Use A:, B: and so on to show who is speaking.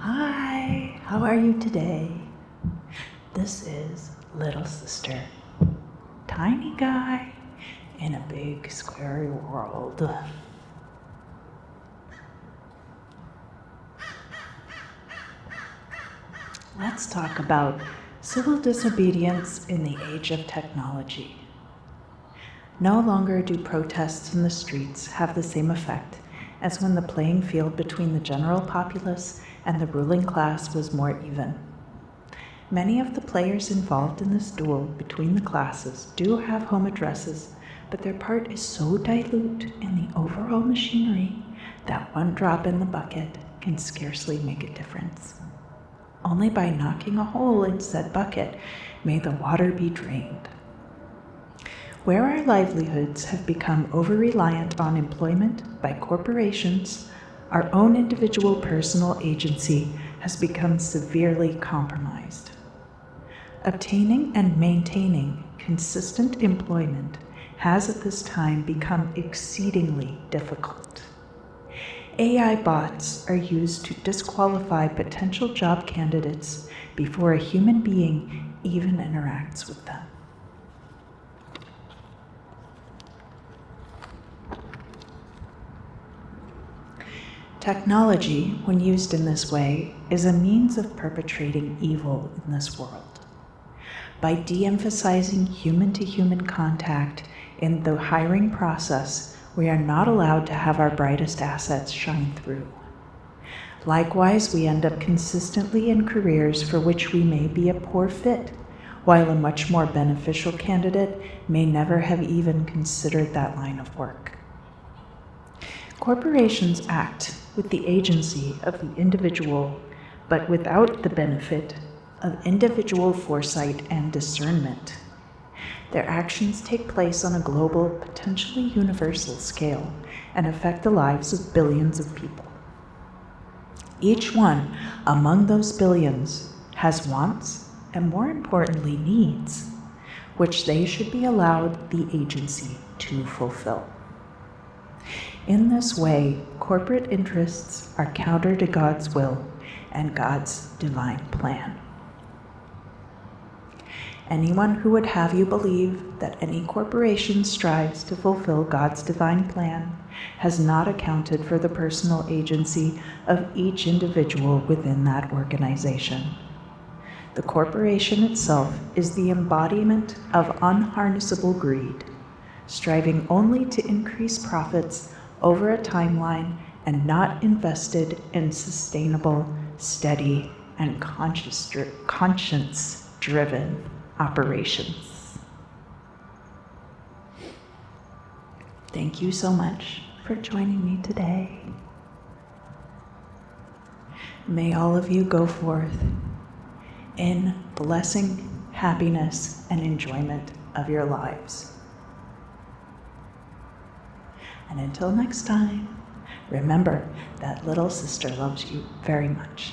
A: Hi, how are you today? This is little sister, tiny guy in a big scary world. Let's talk about civil disobedience in the age of technology. No longer do protests in the streets have the same effect as when the playing field between the general populace and the ruling class was more even. Many of the players involved in this duel between the classes do have home addresses, but their part is so dilute in the overall machinery that one drop in the bucket can scarcely make a difference. Only by knocking a hole in said bucket may the water be drained. Where our livelihoods have become over-reliant on employment by corporations, our own individual personal agency has become severely compromised. Obtaining and maintaining consistent employment has at this time become exceedingly difficult. AI bots are used to disqualify potential job candidates before a human being even interacts with them. Technology, when used in this way, is a means of perpetrating evil in this world. By de-emphasizing human-to-human contact in the hiring process, we are not allowed to have our brightest assets shine through. Likewise, we end up consistently in careers for which we may be a poor fit, while a much more beneficial candidate may never have even considered that line of work. Corporations act with the agency of the individual, but without the benefit of individual foresight and discernment. Their actions take place on a global, potentially universal scale and affect the lives of billions of people. Each one among those billions has wants and, more importantly, needs, which they should be allowed the agency to fulfill. In this way, corporate interests are counter to God's will and God's divine plan. Anyone who would have you believe that any corporation strives to fulfill God's divine plan has not accounted for the personal agency of each individual within that organization. The corporation itself is the embodiment of unharnessable greed, striving only to increase profits over a timeline and not invested in sustainable, steady, and conscience-driven operations. Thank you so much for joining me today. May all of you go forth in blessing, happiness, and enjoyment of your lives. And until next time, remember that little sister loves you very much.